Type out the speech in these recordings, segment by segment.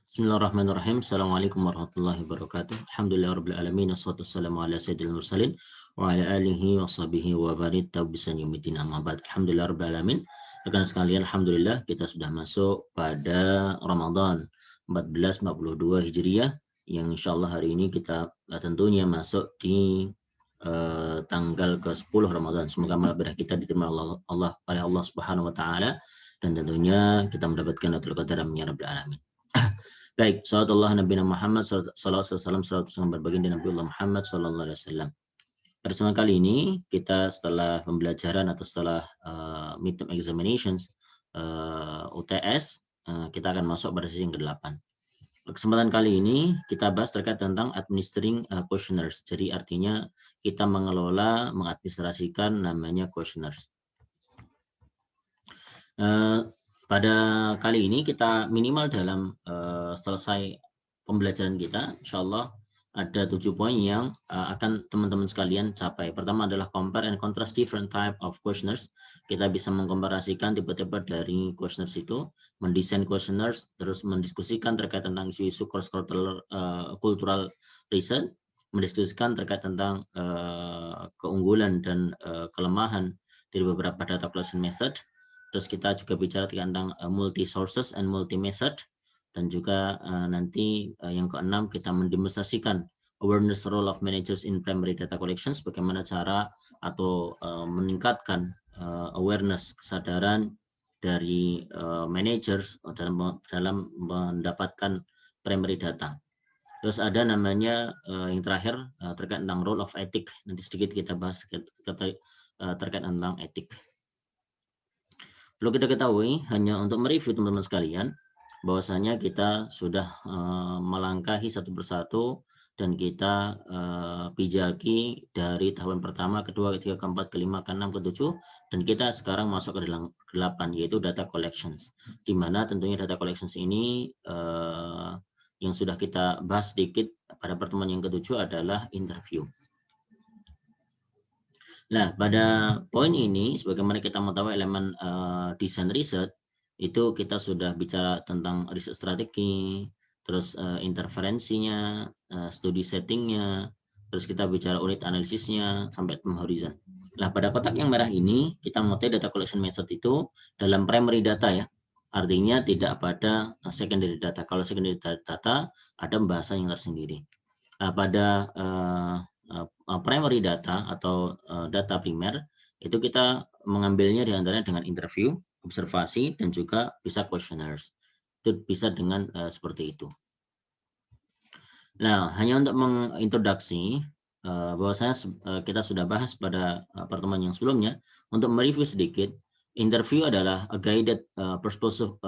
Bismillahirrahmanirrahim. Assalamualaikum warahmatullahi wabarakatuh. Alhamdulillahirabbil alamin wassalatu wassalamu ala sayyidil mursalin wa ala alihi washabihi wa barik taubisan yaumiddin amma ba'd. Alhamdulillahirabbil alamin. Rekan sekalian, alhamdulillah kita sudah masuk pada Ramadan 1442 Hijriah yang insyaallah hari ini kita tentunya masuk di tanggal ke-10 Ramadan. Semoga amal ibadah kita diterima oleh Allah Subhanahu wa taala dan tentunya kita mendapatkan Lailatul Qadar ya rabbil alamin. Baik, salawatullah Nabi Muhammad sallallahu berbaginda Nabi Muhammad sallallahu alaihi wasallam. Pada kesempatan kali ini kita setelah pembelajaran atau setelah midterm examinations UTS kita akan masuk pada sesi yang ke-8. Kesempatan kali ini kita bahas terkait tentang administering questionnaires. Jadi artinya kita mengelola, mengadministrasikan namanya questionnaires. Pada kali ini kita minimal dalam selesai pembelajaran kita, insya Allah ada 7 poin yang akan teman-teman sekalian capai. Pertama adalah compare and contrast different type of questionnaires. Kita bisa mengkomparasikan tipe-tipe dari questionnaires itu, mendesain questionnaires, terus mendiskusikan terkait tentang isu-isu cross-cultural research, mendiskusikan terkait tentang keunggulan dan kelemahan dari beberapa data collection method. Terus kita juga bicara tentang multi sources and multi method, dan juga nanti yang keenam kita mendemonstrasikan awareness role of managers in primary data collections, bagaimana cara atau meningkatkan awareness, kesadaran dari managers dalam mendapatkan primary data. Terus ada namanya yang terakhir terkait tentang role of ethic, nanti sedikit kita bahas terkait tentang etik. Perlu kita ketahui, hanya untuk mereview teman-teman sekalian, bahwasanya kita sudah melangkahi satu persatu dan kita pijaki dari tahapan pertama, kedua, ketiga, keempat, kelima, keenam, ketujuh, dan kita sekarang masuk ke 8, yaitu data collections. Di mana tentunya data collections ini yang sudah kita bahas sedikit pada pertemuan yang ketujuh adalah interview. Nah, pada poin ini, sebagaimana kita mengetahui elemen desain riset, itu kita sudah bicara tentang riset strategi, terus interferensinya, studi settingnya, terus kita bicara unit analisisnya, sampai time horizon. Nah, pada kotak yang merah ini, kita mengetahui data collection method itu dalam primary data ya, artinya tidak pada secondary data. Kalau secondary data, ada pembahasan yang tersendiri. Nah, pada primary data atau data primer itu kita mengambilnya diantaranya dengan interview, observasi, dan juga bisa questionnaires. Itu bisa dengan seperti itu. Nah, hanya untuk mengintroduksi bahwasanya kita sudah bahas pada pertemuan yang sebelumnya, untuk mereview sedikit, interview adalah a guided purposeful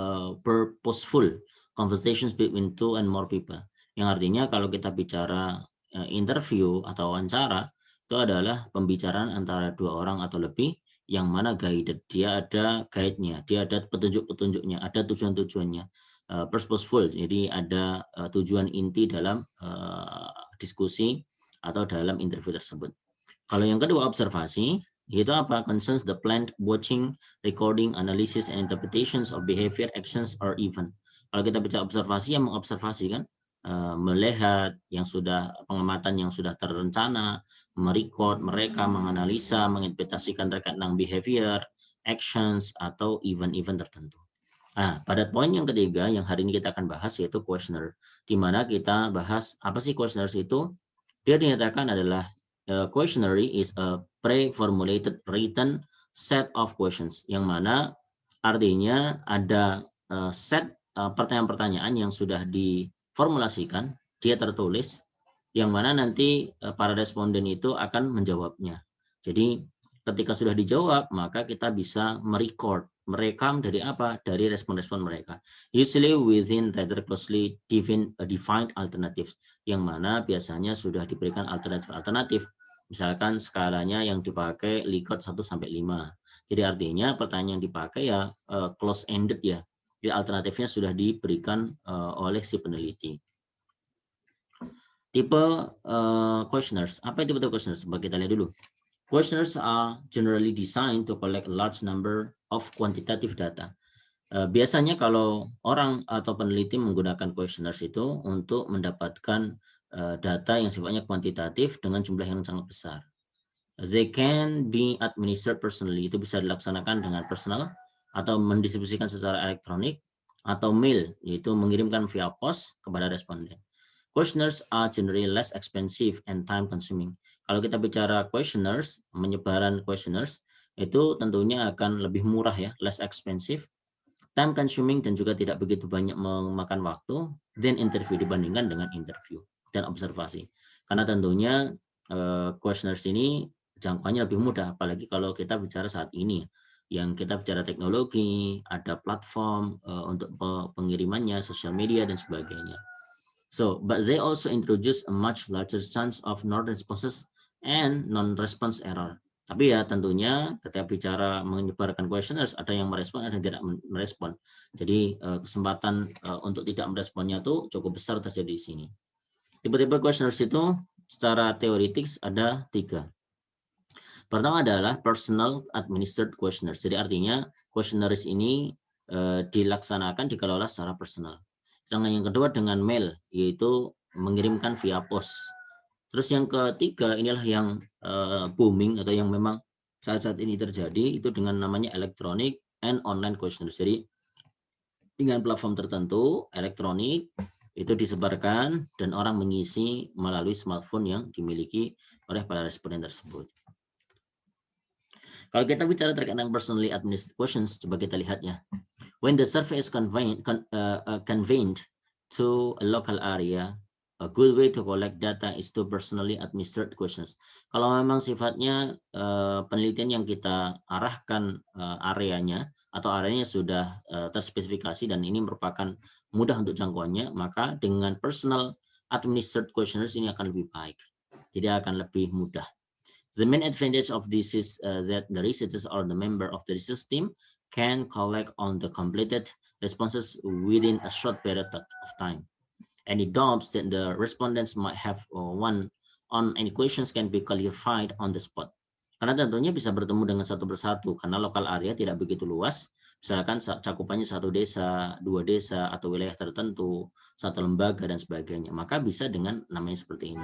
conversations between two and more people. Yang artinya kalau kita bicara interview atau wawancara, itu adalah pembicaraan antara 2 orang atau lebih, yang mana guided, dia ada guide-nya, dia ada petunjuk-petunjuknya, ada tujuan-tujuannya, purposeful, jadi ada tujuan inti dalam diskusi atau dalam interview tersebut. Kalau yang kedua observasi, itu apa? Concerns the planned watching, recording, analysis, and interpretations of behavior, actions, or event. Kalau kita bicara observasi, yang mengobservasi kan, melihat yang sudah pengamatan yang sudah terencana, merecord mereka, menganalisa, menginterpretasikan terkait tentang behavior, actions, atau event-event tertentu. Nah, pada poin yang ketiga yang hari ini kita akan bahas yaitu questionnaire, di mana kita bahas apa sih questionnaires itu. Dia dinyatakan adalah questionnaire is a pre-formulated written set of questions, yang mana artinya ada set pertanyaan-pertanyaan yang sudah diformulasikan, dia tertulis, yang mana nanti para responden itu akan menjawabnya. Jadi ketika sudah dijawab, maka kita bisa merekam dari apa? Dari respon-respon mereka. Usually within rather closely defined alternatives, yang mana biasanya sudah diberikan alternatif-alternatif. Misalkan skalanya yang dipakai Likert 1-5. Jadi artinya pertanyaan yang dipakai ya close-ended ya. Jadi alternatifnya sudah diberikan oleh si peneliti. Tipe questionnaires. Apa itu tipe questionnaires? Coba kita lihat dulu. Questionnaires are generally designed to collect a large number of quantitative data. Biasanya kalau orang atau peneliti menggunakan questionnaires itu untuk mendapatkan data yang sifatnya kuantitatif dengan jumlah yang sangat besar. They can be administered personally, itu bisa dilaksanakan dengan personal atau mendistribusikan secara elektronik atau mail, yaitu mengirimkan via pos kepada responden. Questionnaires are generally less expensive and time consuming. Kalau kita bicara questionnaires, menyebaran questionnaires itu tentunya akan lebih murah ya, less expensive, time consuming dan juga tidak begitu banyak memakan waktu dan interview dibandingkan dengan interview dan observasi. Karena tentunya questionnaires ini jangkauannya lebih mudah, apalagi kalau kita bicara saat ini yang kita bicara teknologi, ada platform untuk pengirimannya, sosial media dan sebagainya. So, but they also introduce a much larger chance of non-responses and non-response error. Tapi ya tentunya ketika bicara menyebarkan questionnaires, ada yang merespon, ada yang tidak merespon. Jadi kesempatan untuk tidak meresponnya itu cukup besar terjadi di sini. Tipe-tipe questionnaires itu secara teoritis ada 3. Pertama adalah personal administered questionnaires. Jadi artinya questionnaires ini dilaksanakan, dikelola secara personal. Sedangkan yang kedua dengan mail, yaitu mengirimkan via pos. Terus yang ketiga inilah yang booming atau yang memang saat-saat ini terjadi, itu dengan namanya electronic and online questionnaires. Jadi dengan platform tertentu elektronik itu disebarkan dan orang mengisi melalui smartphone yang dimiliki oleh para responden tersebut. Kalau kita bicara terkait dengan personally administered questions, coba kita lihat ya. When the survey is convened to a local area, a good way to collect data is to personally administered questions. Kalau memang sifatnya penelitian yang kita arahkan areanya atau areanya sudah terspesifikasi dan ini merupakan mudah untuk jangkauannya, maka dengan personal administered questionnaires ini akan lebih baik. Jadi akan lebih mudah. The main advantage of this is that the researchers or the member of the research team can collect on the completed responses within a short period of time. Any doubts that the respondents might have on any questions can be clarified on the spot. Karena tentunya bisa bertemu dengan satu persatu, karena lokal area tidak begitu luas, misalkan cakupannya satu desa, 2 desa, atau wilayah tertentu, satu lembaga, dan sebagainya. Maka bisa dengan namanya seperti ini.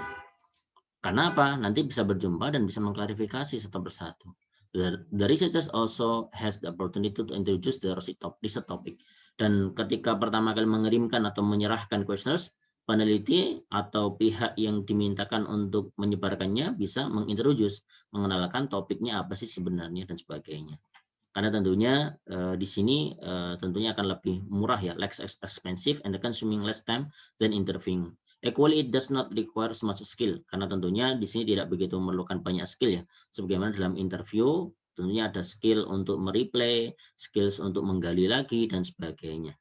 Karena apa? Nanti bisa berjumpa dan bisa mengklarifikasi satu persatu. The researchers also has the opportunity to introduce the research topic. Dan ketika pertama kali mengirimkan atau menyerahkan questionnaires, peneliti atau pihak yang dimintakan untuk menyebarkannya bisa mengintroduce, mengenalkan topiknya apa sih sebenarnya dan sebagainya. Karena tentunya di sini tentunya akan lebih murah ya, less expensive and consuming less time than interviewing. Equally, it does not require so much skill, karena tentunya di sini tidak begitu memerlukan banyak skill ya. Sebagaimana dalam interview, tentunya ada skill untuk mereplay, skills untuk menggali lagi, dan sebagainya.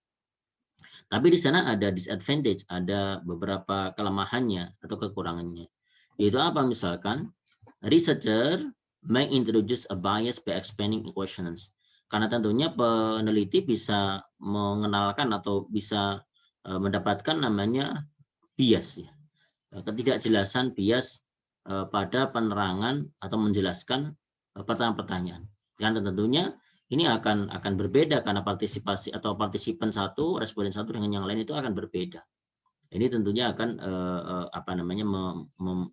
Tapi di sana ada disadvantage, ada beberapa kelemahannya atau kekurangannya. Yaitu apa? Misalkan, researcher may introduce a bias by expanding questions. Karena tentunya peneliti bisa mengenalkan atau bisa mendapatkan namanya bias ya, ketidakjelasan bias pada penerangan atau menjelaskan pertanyaan-pertanyaan. Dan tentunya ini akan berbeda karena partisipasi atau partisipan satu, responden satu dengan yang lain itu akan berbeda. Ini tentunya akan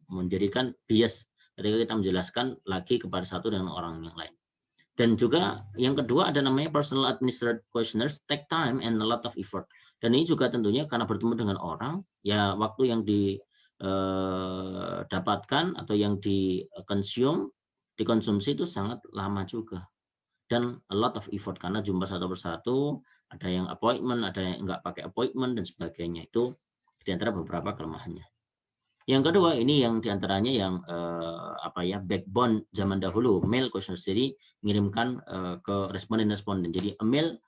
menjadikan bias ketika kita menjelaskan lagi kepada satu dengan orang yang lain. Dan juga yang kedua ada namanya personal administered questionnaires, take time and a lot of effort. Dan ini juga tentunya karena bertemu dengan orang, ya waktu yang didapatkan atau yang dikonsumsi itu sangat lama juga. Dan a lot of effort karena jumpa satu persatu, ada yang appointment, ada yang enggak pakai appointment dan sebagainya. Itu di antara beberapa kelemahannya. Yang kedua ini yang diantaranya yang backbone zaman dahulu, mail questionnaire, jadi mengirimkan ke responden. Jadi a mail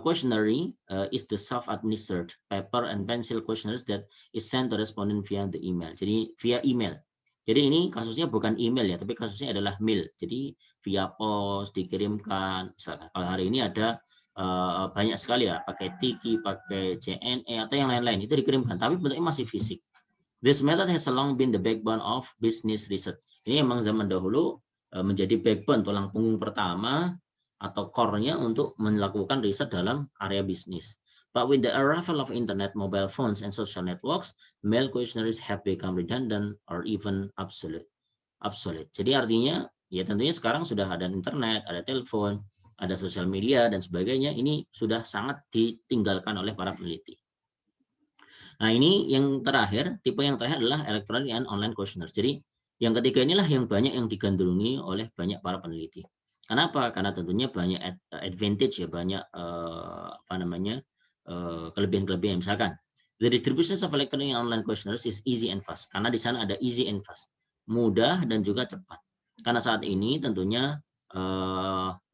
questionnaire is the self-administered paper and pencil questionnaires that is sent to respondent via the email. Jadi via email. Jadi ini kasusnya bukan email ya, tapi kasusnya adalah mail. Jadi via pos dikirimkan. Misalkan kalau hari ini ada banyak sekali ya, pakai Tiki, pakai JNE atau yang lain-lain itu dikirimkan, tapi bentuknya masih fisik. This method has long been the backbone of business research. Ini memang zaman dahulu menjadi backbone, tulang punggung pertama atau core-nya untuk melakukan riset dalam area bisnis. But with the arrival of internet, mobile phones, and social networks, mail questionnaires have become redundant or even obsolete. Jadi artinya ya tentunya sekarang sudah ada internet, ada telepon, ada sosial media dan sebagainya. Ini sudah sangat ditinggalkan oleh para peneliti. Nah, ini yang terakhir, tipe yang terakhir adalah electronic and online questionnaires. Jadi yang ketiga inilah yang banyak yang digandrungi oleh banyak para peneliti. Kenapa? Karena tentunya banyak advantage ya, banyak kelebihan-kelebihan. Misalkan, the distribution of electronic and online questionnaires is easy and fast. Karena di sana ada easy and fast, mudah dan juga cepat. Karena saat ini tentunya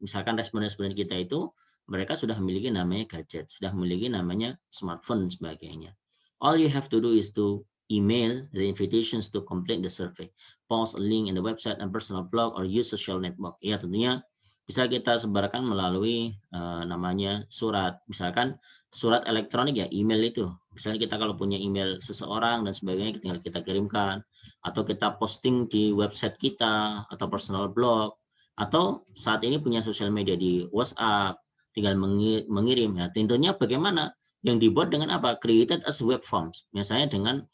misalkan responden-responden kita itu mereka sudah memiliki namanya gadget, sudah memiliki namanya smartphone dan sebagainya. All you have to do is to email the invitations to complete the survey, post a link in the website and personal blog, or use social network. Ya, tentunya bisa kita sebarkan melalui namanya surat, misalkan surat elektronik ya, email itu. Misalnya kita kalau punya email seseorang dan sebagainya, tinggal kita kirimkan, atau kita posting di website kita atau personal blog, atau saat ini punya sosial media di WhatsApp, tinggal mengirim. Ya, tentunya bagaimana? Yang dibuat dengan apa? Created as web forms. Misalnya dengan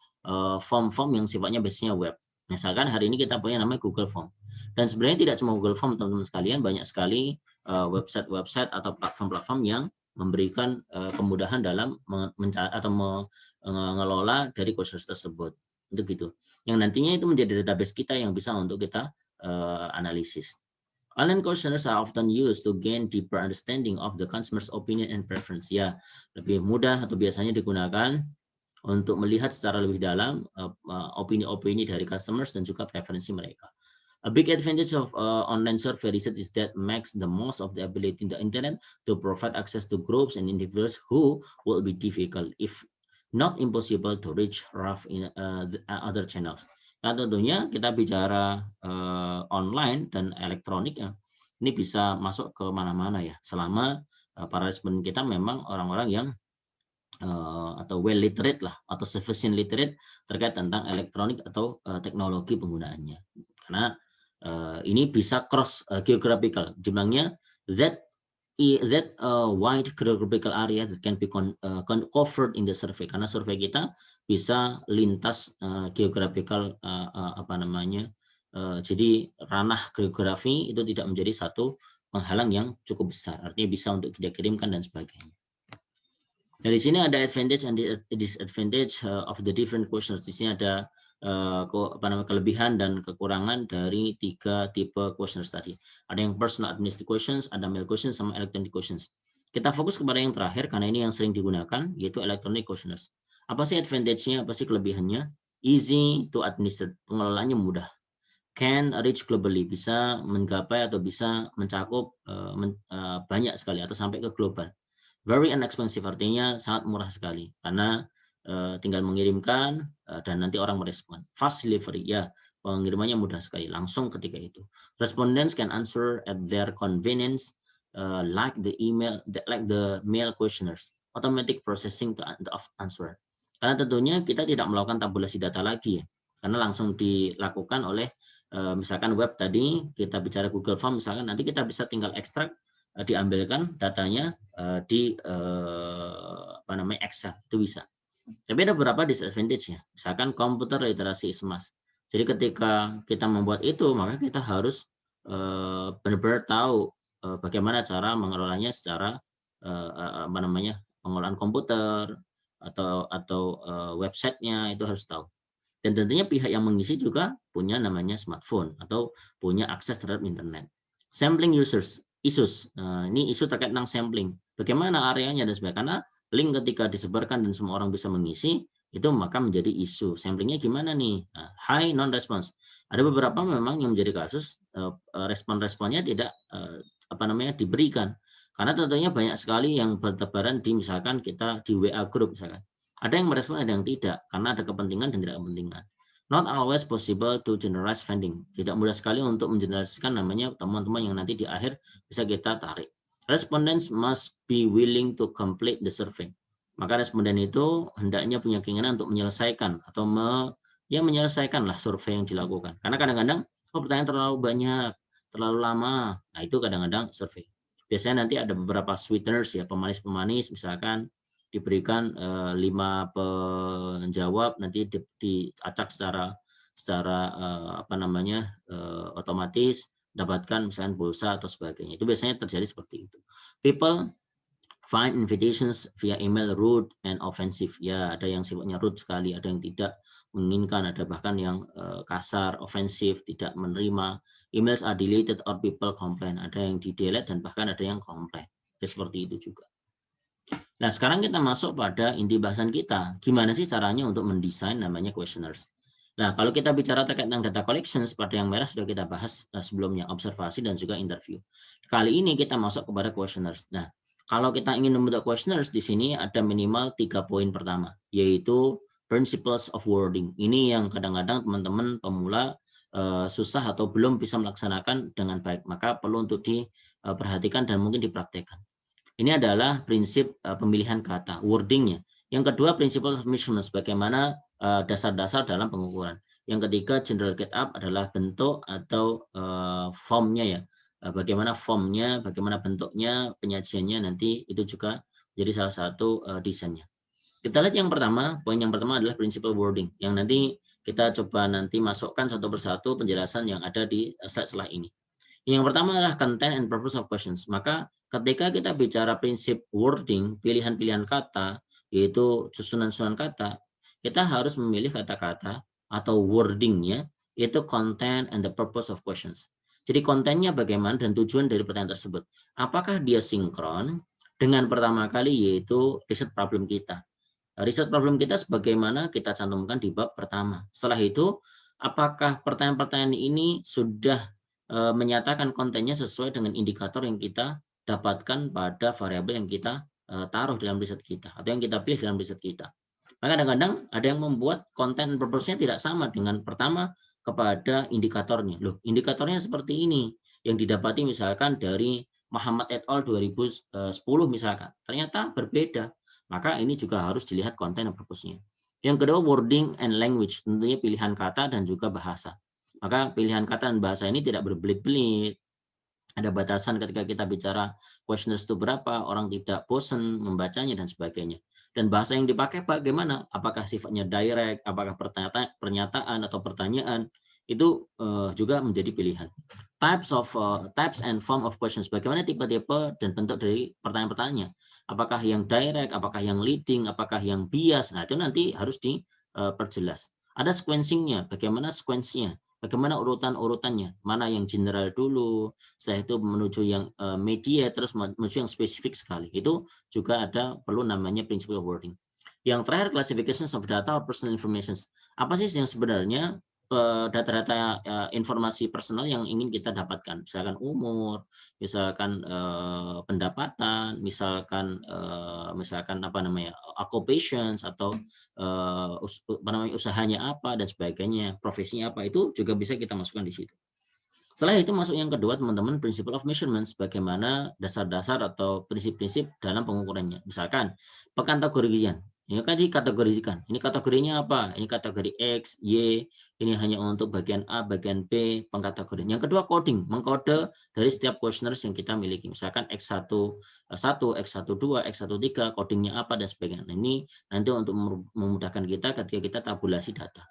form-form yang sifatnya basisnya web. Misalkan hari ini kita punya namanya Google Form. Dan sebenarnya tidak cuma Google Form, teman-teman sekalian, banyak sekali website-website atau platform-platform yang memberikan kemudahan dalam mengelola dari kursus tersebut. Untuk gitu. Yang nantinya itu menjadi database kita yang bisa untuk kita analisis. Online questionnaires are often used to gain deeper understanding of the consumer's opinion and preference. Ya, lebih mudah atau biasanya digunakan untuk melihat secara lebih dalam opini-opini dari customers dan juga preferensi mereka. A big advantage of online survey research is that makes the most of the ability in the internet to provide access to groups and individuals who will be difficult, if not impossible, to reach rough in other channels. Nah, tentunya kita bicara online dan elektronik ya, ini bisa masuk ke mana-mana ya, selama para responden kita memang orang-orang yang atau well literate lah, atau sufficient literate terkait tentang elektronik atau teknologi penggunaannya. Karena ini bisa cross geographical, jumlahnya that wide geographical area that can be covered in the survey, karena survey kita bisa lintas geographical jadi ranah geografi itu tidak menjadi satu penghalang yang cukup besar, artinya bisa untuk kita kirimkan dan sebagainya. Dari sini ada advantage and disadvantage of the different questions. Di sini ada kelebihan dan kekurangan dari 3 tipe questions tadi. Ada yang personal administrative questions, ada mail questions, sama electronic questions. Kita fokus kepada yang terakhir karena ini yang sering digunakan, yaitu electronic questionnaires. Apa sih advantage-nya, apa sih kelebihannya? Easy to administer, pengelolaannya mudah. Can reach globally, bisa menggapai atau bisa mencakup banyak sekali atau sampai ke global. Very inexpensive, artinya sangat murah sekali karena tinggal mengirimkan dan nanti orang merespon. Fast delivery, ya, pengirimannya mudah sekali, langsung ketika itu. Respondents can answer at their convenience, like the mail questionnaires. Automatic processing to answer. Karena tentunya kita tidak melakukan tabulasi data lagi ya, karena langsung dilakukan oleh misalkan web tadi, kita bicara Google Form misalkan, nanti kita bisa tinggal ekstrak, diambilkan datanya di Excel, itu bisa. Tapi ada beberapa disadvantage-nya. Misalkan computer literasi is must. Jadi ketika kita membuat itu, maka kita harus benar-benar tahu bagaimana cara mengelolanya secara pengelolaan komputer atau websitenya itu harus tahu. Dan tentunya pihak yang mengisi juga punya namanya smartphone atau punya akses terhadap internet. Sampling issues. Ini isu terkait tentang sampling. Bagaimana areanya dan sebagainya. Karena link ketika disebarkan dan semua orang bisa mengisi, itu maka menjadi isu. Samplingnya gimana nih? High non-response. Ada beberapa memang yang menjadi kasus respon-responnya tidak diberikan. Karena tentunya banyak sekali yang bertebaran di misalkan kita di WA group misalkan. Ada yang merespon, ada yang tidak, karena ada kepentingan dan tidak kepentingan. Not always possible to generalize finding. Tidak mudah sekali untuk mengeneralisasikan namanya temuan-temuan yang nanti di akhir bisa kita tarik. Respondents must be willing to complete the survey. Maka responden itu hendaknya punya keinginan untuk menyelesaikan atau menyelesaikanlah survei yang dilakukan. Karena kadang-kadang pertanyaan terlalu banyak, terlalu lama. Nah, itu kadang-kadang survei. biasanya nanti ada beberapa sweeteners ya, pemanis-pemanis, misalkan diberikan 5 penjawab, nanti diacak secara otomatis, dapatkan misalkan pulsa atau sebagainya. Itu biasanya terjadi seperti itu. People find invitations via email rude and offensive. Ya, ada yang sifatnya rude sekali, ada yang tidak menginginkan, ada bahkan yang kasar, ofensif, tidak menerima. Emails are deleted or people complain. Ada yang di-delete dan bahkan ada yang komplain. Seperti itu juga. Nah, sekarang kita masuk pada inti bahasan kita. Gimana sih caranya untuk mendesain namanya questionnaires? Nah, kalau kita bicara terkait tentang data collection, seperti yang merah sudah kita bahas sebelumnya, observasi dan juga interview. Kali ini kita masuk kepada questionnaires. Nah, kalau kita ingin membentuk questionnaires, di sini ada minimal 3 poin pertama, yaitu principles of wording. Ini yang kadang-kadang teman-teman pemula susah atau belum bisa melaksanakan dengan baik. Maka perlu untuk diperhatikan dan mungkin dipraktekkan. Ini adalah prinsip pemilihan kata, wordingnya. Yang kedua, principles of measurements, bagaimana dasar-dasar dalam pengukuran. Yang ketiga, general get up adalah bentuk atau formnya ya. Bagaimana formnya, bagaimana bentuknya, penyajiannya nanti itu juga jadi salah satu desainnya. Kita lihat yang pertama, poin yang pertama adalah principle wording, yang nanti kita coba nanti masukkan satu persatu penjelasan yang ada di slide setelah ini. Yang pertama adalah content and purpose of questions. Maka ketika kita bicara prinsip wording, pilihan-pilihan kata, yaitu susunan-susunan kata, kita harus memilih kata-kata atau wordingnya, yaitu content and the purpose of questions. Jadi kontennya bagaimana dan tujuan dari pertanyaan tersebut. Apakah dia sinkron dengan pertama kali yaitu riset problem kita. Riset problem kita sebagaimana kita cantumkan di bab pertama. Setelah itu, apakah pertanyaan-pertanyaan ini sudah menyatakan kontennya sesuai dengan indikator yang kita dapatkan pada variabel yang kita taruh dalam riset kita atau yang kita pilih dalam riset kita. Maka kadang-kadang ada yang membuat konten purpose-nya tidak sama dengan pertama kepada indikatornya. Loh, indikatornya seperti ini yang didapati misalkan dari Muhammad et al 2010 misalkan. Ternyata berbeda. Maka ini juga harus dilihat konten dan purpose-nya. Yang kedua, wording and language, tentunya pilihan kata dan juga bahasa. Maka pilihan kata dan bahasa ini tidak berbelit-belit. Ada batasan ketika kita bicara questionnaires itu berapa, orang tidak bosan membacanya dan sebagainya. Dan bahasa yang dipakai bagaimana? Apakah sifatnya direct, apakah pernyataan atau pertanyaan, itu juga menjadi pilihan. Types and form of questions, bagaimana tipe-tipe dan bentuk dari pertanyaan-pertanyaannya. Apakah yang direct, apakah yang leading, apakah yang bias, nah itu nanti harus diperjelas. Ada sequencing-nya, bagaimana sequence-nya, bagaimana urutan-urutannya, mana yang general dulu, setelah itu menuju yang media, terus menuju yang spesifik sekali. Itu juga ada perlu namanya principle wording. Yang terakhir, classifications of data or personal information. Apa sih yang sebenarnya data-data informasi personal yang ingin kita dapatkan, misalkan umur, misalkan pendapatan, misalkan occupations atau usahanya apa dan sebagainya, profesinya apa, itu juga bisa kita masukkan di situ. Setelah itu masuk yang kedua, teman-teman, principle of measurements, bagaimana dasar-dasar atau prinsip-prinsip dalam pengukurannya. Misalkan pengkategorian, ini kan dikategorikan. Ini kategorinya apa? Ini kategori X, Y, ini hanya untuk bagian A, bagian B, pengkategorian. Yang kedua, coding, mengkode dari setiap questionnaires yang kita miliki. Misalkan X1, X12, X13, codingnya apa dan sebagainya. Nah, ini nanti untuk memudahkan kita ketika kita tabulasi data.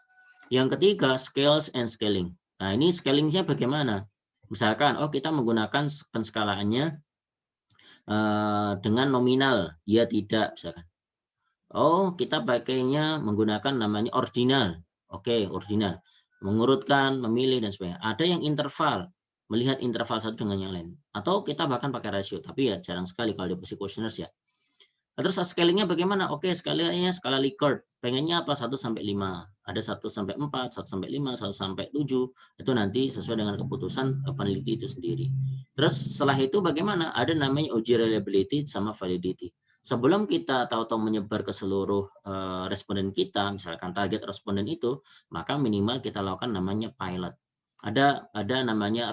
Yang ketiga, scales and scaling. Nah, ini scalingnya bagaimana? Misalkan, kita menggunakan penskalaannya dengan nominal, ya tidak, misalkan. Kita pakainya menggunakan namanya ordinal. Oke, ordinal. Mengurutkan, memilih, dan sebagainya. Ada yang interval, melihat interval satu dengan yang lain. Atau kita bahkan pakai rasio, tapi ya jarang sekali kalau di questionnaires ya. Terus scalingnya bagaimana? Scalingnya skala Likert. Pengennya apa? 1 sampai 5. Ada 1 sampai 4, 1 sampai 5, 1 sampai 7. Itu nanti sesuai dengan keputusan peneliti itu sendiri. Terus setelah itu bagaimana? Ada namanya uji reliability sama validity. Sebelum kita tahu-tahu menyebar ke seluruh responden kita, misalkan target responden itu, maka minimal kita lakukan namanya pilot. Ada namanya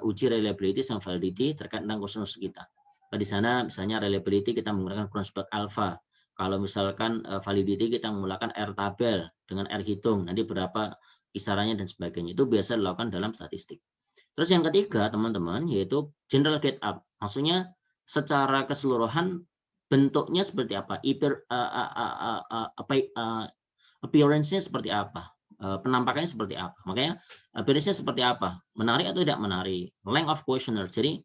uji reliability sama validity terkait tentang questionnaires kita. Di sana misalnya reliability kita menggunakan Kronenberg alpha. Kalau misalkan validity kita menggunakan R tabel dengan R hitung, nanti berapa kisarannya dan sebagainya. Itu biasa dilakukan dalam statistik. Terus yang ketiga, teman-teman, yaitu general get up. Maksudnya secara keseluruhan bentuknya seperti apa, appearance-nya seperti apa, penampakannya seperti apa. Makanya appearance-nya seperti apa, menarik atau tidak menarik, length of questionnaire. Jadi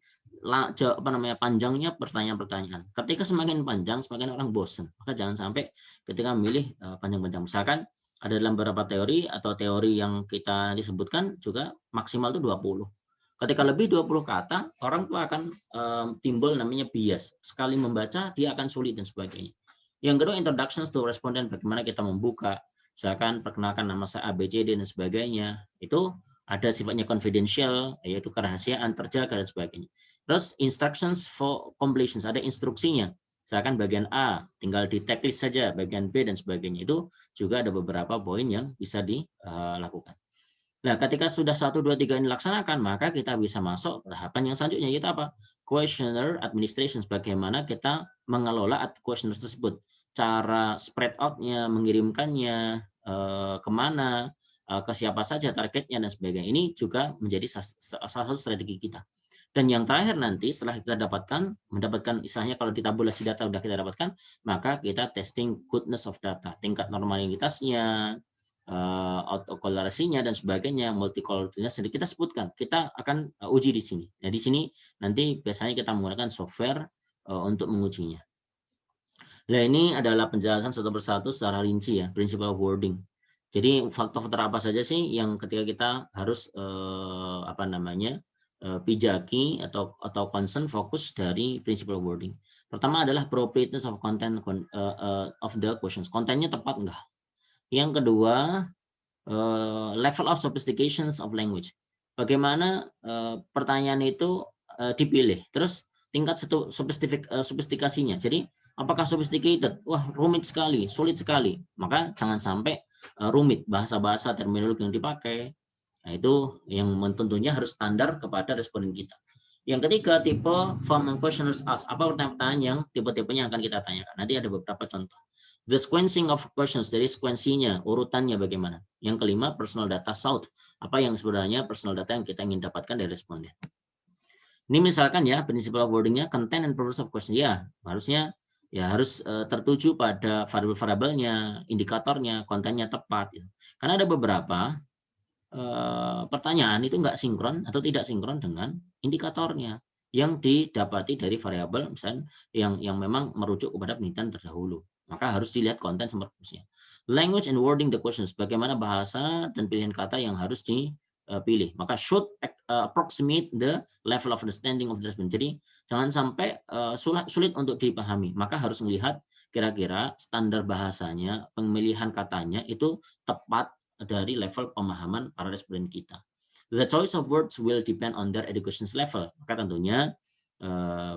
panjangnya pertanyaan-pertanyaan. Ketika semakin panjang, semakin orang bosan. Maka jangan sampai ketika memilih panjang-panjang. Misalkan ada dalam beberapa teori atau teori yang kita disebutkan juga maksimal itu 20. Ketika lebih 20 kata, orang tuh akan timbul namanya bias. Sekali membaca, dia akan sulit dan sebagainya. Yang kedua, introductions to respondent, bagaimana kita membuka, misalkan perkenalkan nama saya ABCD dan sebagainya. Itu ada sifatnya confidential, yaitu kerahasiaan, terjaga dan sebagainya. Terus instructions for completions, ada instruksinya. Misalkan bagian A, tinggal di checklist saja, bagian B dan sebagainya. Itu juga ada beberapa poin yang bisa dilakukan. Nah, ketika sudah 1, 2, 3 ini dilaksanakan, maka kita bisa masuk tahapan yang selanjutnya, yaitu apa? Questionnaire administration, bagaimana kita mengelola questionnaire tersebut. Cara spread out-nya, mengirimkannya, kemana, ke siapa saja targetnya, dan sebagainya. Ini juga menjadi salah satu strategi kita. Dan yang terakhir nanti setelah kita mendapatkan istilahnya kalau di tabulasi data sudah kita dapatkan, maka kita testing goodness of data, tingkat normalitasnya, autokorelasinya dan sebagainya, multicolornya sedikit kita sebutkan. Kita akan uji di sini. Nah, di sini nanti biasanya kita menggunakan software untuk mengujinya. Nah, ini adalah penjelasan satu persatu secara rinci ya, principle of wording. Jadi faktor-faktor apa saja sih yang ketika kita harus pijaki atau concern fokus dari principle of wording. Pertama adalah appropriateness of content of the questions. Kontennya tepat enggak? Yang kedua, level of sophistications of language. Bagaimana pertanyaan itu dipilih. Terus tingkat sofistikasinya. Jadi apakah sophisticated? Wah, rumit sekali, sulit sekali. Maka jangan sampai rumit bahasa-bahasa terminologi yang dipakai. Nah, itu yang tentunya harus standar kepada responden kita. Yang ketiga, tipe form and questionnaires asked. Apa pertanyaan yang tipe-tipenya akan kita tanyakan. Nanti ada beberapa contoh. The sequencing of questions, dari sequensinya, urutannya bagaimana. Yang kelima, personal data sought. Apa yang sebenarnya personal data yang kita ingin dapatkan dari responden. Ini misalkan ya, principle of wording-nya, content and purpose of question. Ya, harusnya ya harus tertuju pada variabel-variabelnya, indikatornya, kontennya tepat. Gitu. Karena ada beberapa pertanyaan itu nggak sinkron atau tidak sinkron dengan indikatornya yang didapati dari variabel misalnya yang memang merujuk kepada penelitian terdahulu. Maka harus dilihat konten semerpusnya. Language and wording the questions, bagaimana bahasa dan pilihan kata yang harus dipilih. Maka should approximate the level of understanding of the respondent. Jadi jangan sampai sulit untuk dipahami. Maka harus melihat kira-kira standar bahasanya, pemilihan katanya itu tepat dari level pemahaman para responden kita. The choice of words will depend on their education level. Maka tentunya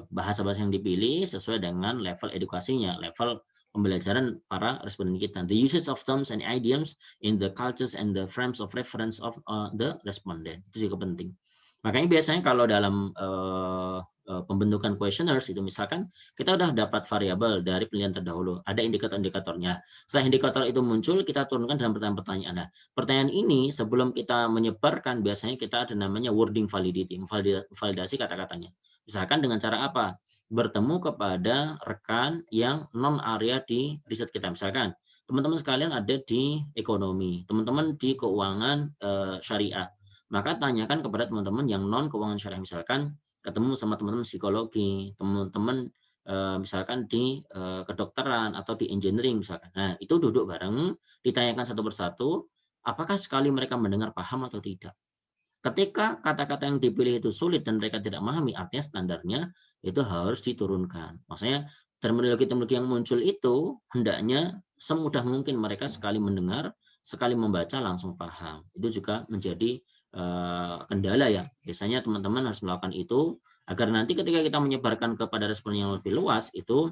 bahasa-bahasa yang dipilih sesuai dengan level edukasinya, level pembelajaran para responden kita. The usage of terms and idioms in the cultures and the frames of reference of the respondent. Itu juga penting. Makanya biasanya kalau dalam pembentukan questionnaires itu misalkan kita udah dapat variabel dari penelitian terdahulu, ada indikator-indikatornya. Setelah indikator itu muncul, kita turunkan dalam pertanyaan-pertanyaan. Nah, pertanyaan ini sebelum kita menyebarkan biasanya kita ada namanya wording validity, validasi kata-katanya. Misalkan dengan cara apa? Bertemu kepada rekan yang non area di riset kita. Misalkan teman-teman sekalian ada di ekonomi, teman-teman di keuangan syariah. Maka tanyakan kepada teman-teman yang non keuangan syariah, misalkan ketemu sama teman-teman psikologi, teman-teman misalkan di kedokteran atau di engineering misalkan. Nah, itu duduk bareng, ditanyakan satu persatu, apakah sekali mereka mendengar paham atau tidak. Ketika kata-kata yang dipilih itu sulit dan mereka tidak memahami, artinya standarnya itu harus diturunkan. Maksudnya terminologi-terminologi yang muncul itu hendaknya semudah mungkin mereka sekali mendengar, sekali membaca langsung paham. Itu juga menjadi kendala ya. Biasanya teman-teman harus melakukan itu agar nanti ketika kita menyebarkan kepada respon yang lebih luas itu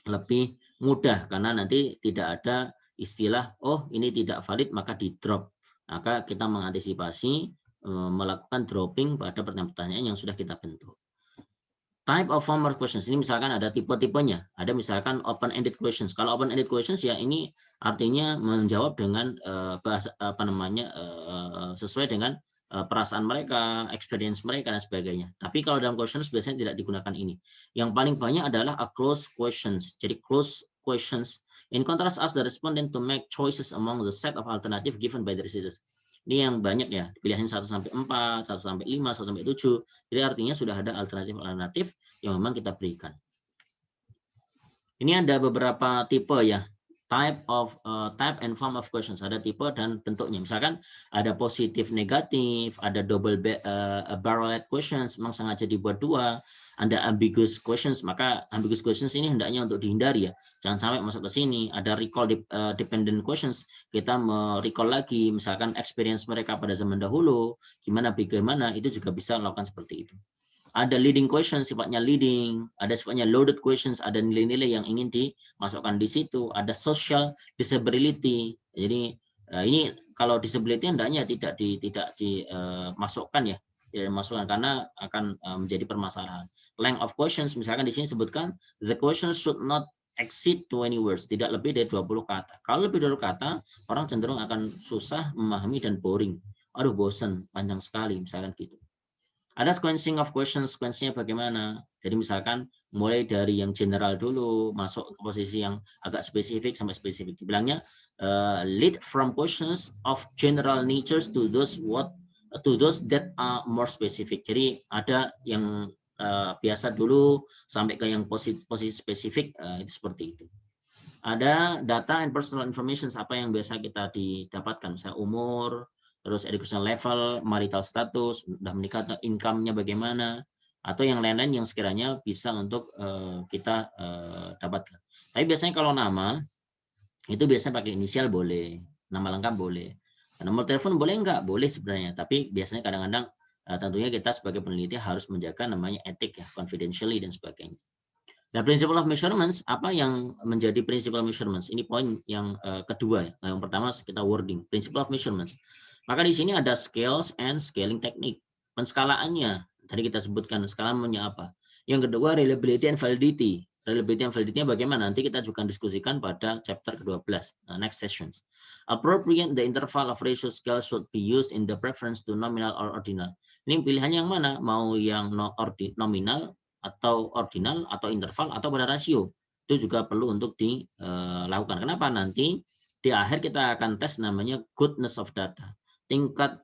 lebih mudah, karena nanti tidak ada istilah oh ini tidak valid maka di drop. Maka kita mengantisipasi melakukan dropping pada pertanyaan-pertanyaan yang sudah kita bentuk. Type of formal questions, ini misalkan ada tipe-tipenya. Ada misalkan open-ended questions. Kalau open-ended questions ya ini artinya menjawab dengan sesuai dengan perasaan mereka, experience mereka, dan sebagainya. Tapi kalau dalam questions biasanya tidak digunakan ini. Yang paling banyak adalah a close questions. Jadi close questions. In contrast, ask the respondent to make choices among the set of alternative given by the recipients. Ini yang banyak ya, pilihan 1 sampai 4, 1 sampai 5, 1 sampai 7. Jadi artinya sudah ada alternatif-alternatif yang memang kita berikan. Ini ada beberapa tipe ya. Type and form of questions, ada tipe dan bentuknya. Misalkan ada positif negatif, ada double barreled questions, memang sengaja dibuat dua, ada ambiguous questions, maka ambiguous questions ini hendaknya untuk dihindari ya, jangan sampai masuk ke sini. Ada recall dependent questions, kita recall lagi misalkan experience mereka pada zaman dahulu, gimana bagaimana, itu juga bisa melakukan seperti itu. Ada leading question, sifatnya leading, ada sifatnya loaded questions, ada nilai-nilai yang ingin dimasukkan di situ, ada social disability. Jadi ini kalau disability hendaknya tidak dimasukkan ya, tidak dimasukkan karena akan menjadi permasalahan. Length of questions, misalkan di sini sebutkan the question should not exceed 20 words, tidak lebih dari 20 kata. Kalau lebih dari 20 kata, orang cenderung akan susah memahami dan boring. Aduh bosan, panjang sekali misalkan gitu. Ada sequencing of questions, sequence-nya bagaimana? Jadi misalkan mulai dari yang general dulu, masuk ke posisi yang agak spesifik sampai spesifik. Dibilangnya lead from questions of general natures to those that are more specific. Jadi ada yang biasa dulu sampai ke yang posisi spesifik, itu seperti itu. Ada data and personal information, apa yang biasa kita didapatkan, misalnya umur, terus educational level, marital status, sudah menikah, income-nya bagaimana, atau yang lain-lain yang sekiranya bisa untuk kita dapatkan. Tapi biasanya kalau nama, itu biasanya pakai inisial boleh, nama lengkap boleh. Nomor telepon boleh enggak? Boleh sebenarnya, tapi biasanya kadang-kadang tentunya kita sebagai peneliti harus menjaga namanya etik ya, confidentially dan sebagainya. Nah, principle of measurements, apa yang menjadi principle of measurements? Ini poin yang kedua ya. Nah, yang pertama kita wording, principle of measurements. Maka di sini ada scales and scaling technique. Penskalaannya, tadi kita sebutkan skalanya apa. Yang kedua, reliability and validity. Reliability and validity-nya bagaimana? Nanti kita juga diskusikan pada chapter ke-12, next sessions. Appropriate the interval of ratio scale should be used in the preference to nominal or ordinal. Ini pilihannya yang mana? Mau yang nominal, atau ordinal, atau interval, atau pada rasio. Itu juga perlu untuk dilakukan. Kenapa? Nanti di akhir kita akan tes namanya goodness of data. Tingkat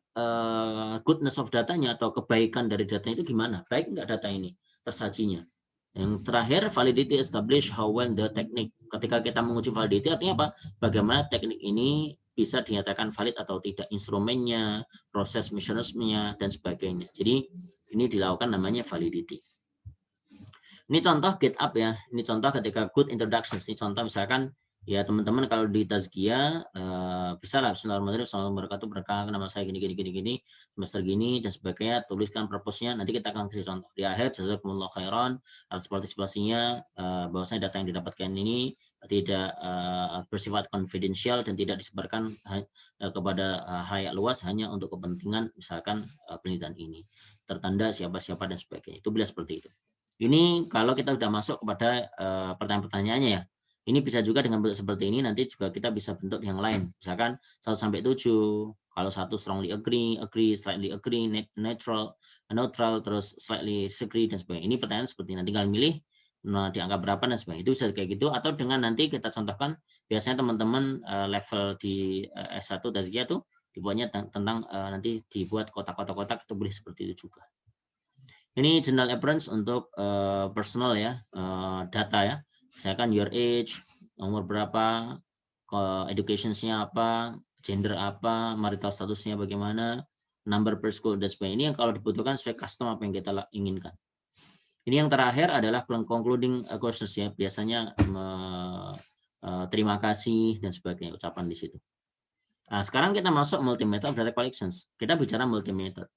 goodness of datanya atau kebaikan dari datanya itu gimana? Baik enggak data ini tersajinya? Yang terakhir, validity establish how well the technique. Ketika kita menguji validity artinya apa? Bagaimana teknik ini bisa dinyatakan valid atau tidak, instrumennya, proses measurement-nya, dan sebagainya. Jadi ini dilakukan namanya validity. Ini contoh GitHub ya. Ini contoh ketika good introductions. Ini contoh misalkan ya teman-teman kalau di Tazkiyah bisa lah Bismillahirrahmanirrahim, assalamualaikum berkah, nama saya gini semester gini dan sebagainya, tuliskan purpose-nya, nanti kita akan kasih contoh. Di akhir jazakumullah khairan atas partisipasinya, bahwasanya data yang didapatkan ini tidak bersifat confidential dan tidak disebarkan kepada halayak luas hanya untuk kepentingan misalkan penelitian ini. Tertanda siapa-siapa dan sebagainya. Itu bila seperti itu. Ini kalau kita sudah masuk kepada pertanyaan-pertanyaannya ya. Ini bisa juga dengan bentuk seperti ini, nanti juga kita bisa bentuk yang lain. Misalkan 1 sampai 7, kalau 1 strongly agree, slightly agree, neutral, terus slightly disagree dan sebagainya. Ini pertanyaan seperti ini, tinggal milih di angka berapa dan sebagainya. Itu bisa kayak gitu, atau dengan nanti kita contohkan biasanya teman-teman level di S1 Tazkiyah itu dibuatnya tentang nanti dibuat kotak-kotak itu boleh seperti itu juga. Ini general appearance untuk personal ya, data ya. Misalkan your age, umur berapa, education-nya apa, gender apa, marital statusnya bagaimana, number per school dan sebagainya. Ini yang kalau dibutuhkan sesuai custom apa yang kita inginkan. Ini yang terakhir adalah concluding questions ya. Biasanya terima kasih dan sebagainya, ucapan di situ. Nah, sekarang kita masuk multi-method data collections. Kita bicara multi-method.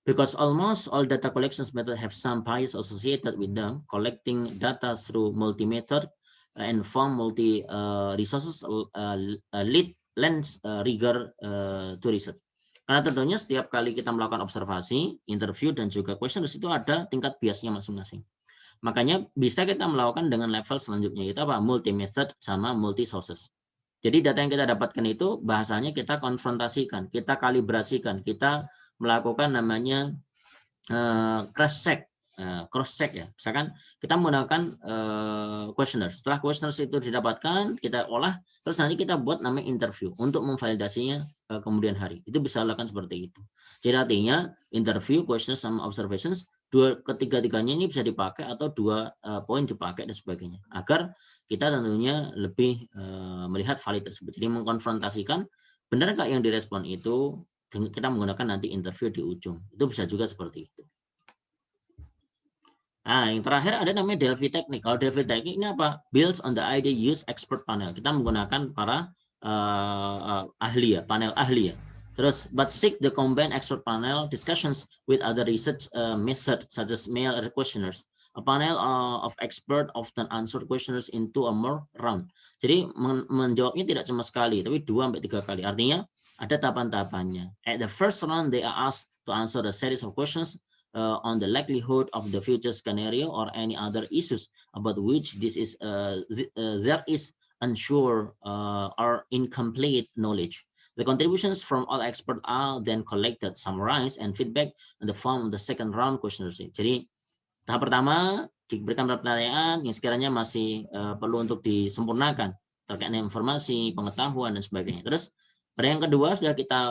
Because almost all data collections methods have some bias associated with them, collecting data through multi-method and form multi-resources lends rigor to research. Karena tentunya setiap kali kita melakukan observasi, interview, dan juga questionnaire itu ada tingkat biasnya masing-masing. Makanya bisa kita melakukan dengan level selanjutnya, itu apa? Multi-method sama multi-sources. Jadi data yang kita dapatkan itu bahasanya kita konfrontasikan, kita kalibrasikan, kita melakukan namanya cross check ya. Misalkan kita menggunakan questionnaire. Setelah questionnaire itu didapatkan, kita olah, terus nanti kita buat namanya interview untuk memvalidasinya kemudian hari. Itu bisa lakukan seperti itu. Jadi artinya interview, questionnaire sama observations, ketiga-tiganya ini bisa dipakai atau 2 poin dipakai dan sebagainya. Agar kita tentunya lebih melihat valid tersebut. Jadi mengkonfrontasikan benar nggak yang direspon itu, kita menggunakan nanti interview di ujung. Itu bisa juga seperti itu. Nah, yang terakhir ada namanya Delphi Technique. Kalau Delphi Technique ini apa? Builds on the idea use expert panel. Kita menggunakan para ahli ya, panel ahli ya. Terus, but seek the combined expert panel discussions with other research methods such as mail questionnaires. A panel of expert often answer questionnaires into a more round. Jadi menjawabnya tidak cuma sekali, tapi 2-3 kali. Artinya ada tahapan-tahapannya. At the first round, they are asked to answer a series of questions on the likelihood of the future scenario or any other issues about which there is unsure or incomplete knowledge. The contributions from all experts are then collected, summarized, and feedback in the form of the second round questionnaire. Jadi tahap pertama diberikan pertanyaan yang sekiranya masih perlu untuk disempurnakan terkait dengan informasi, pengetahuan, dan sebagainya. Terus pada yang kedua sudah kita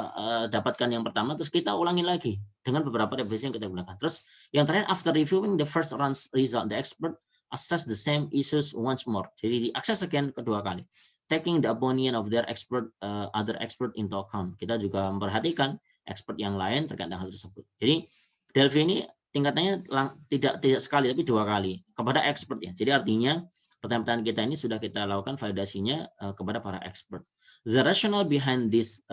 dapatkan yang pertama, terus kita ulangi lagi dengan beberapa revisi yang kita gunakan. Terus yang terakhir, after reviewing the first round result, the expert assess the same issues once more. Jadi diakses again kedua kali, taking the opinion of their expert, other expert into account. Kita juga memperhatikan expert yang lain terkait dengan hal tersebut. Jadi Delphi ini tingkatannya tidak sekali tapi 2 kali kepada expert ya. Jadi artinya pertanyaan kita ini sudah kita lakukan validasinya kepada para expert. The rationale behind this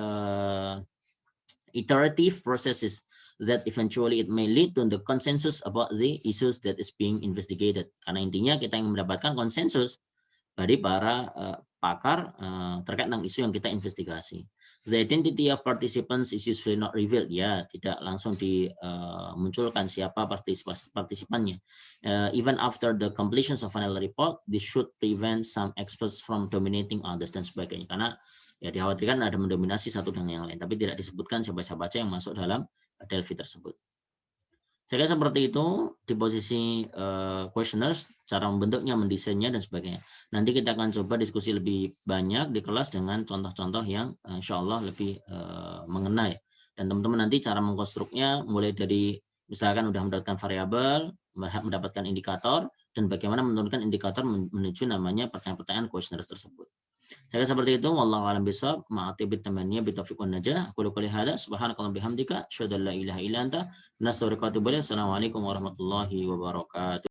iterative processes that eventually it may lead to the consensus about the issues that is being investigated. Karena intinya kita ingin mendapatkan konsensus dari para pakar terkait dengan isu yang kita investigasi. The identity of participants is usually not revealed. Ya, tidak langsung dimunculkan siapa partisipannya. Even after the completion of final report, this should prevent some experts from dominating others dan sebagainya. Karena ya dikhawatirkan ada mendominasi satu dengan yang lain, tapi tidak disebutkan siapa-siapa saja yang masuk dalam Delphi tersebut. Saya kira seperti itu di posisi questionnaires, cara membentuknya, mendesainnya, dan sebagainya. Nanti kita akan coba diskusi lebih banyak di kelas dengan contoh-contoh yang insya Allah lebih mengena ya. Dan teman-teman nanti cara mengkonstruknya mulai dari misalkan udah mendapatkan variabel, mendapatkan indikator, dan bagaimana menurunkan indikator menuju namanya pertanyaan-pertanyaan questionnaires tersebut. Saya seperti itu. Wallahu a'lam bishawab. Ma'atibit tamaniyah bitaufiq wan najah. Aku qouli hadza subhanakallahumma bihamdika asyhadu an la ilaha illa anta nastaghfiruka wa atubu ilaik. Assalamualaikum warahmatullahi wabarakatuh.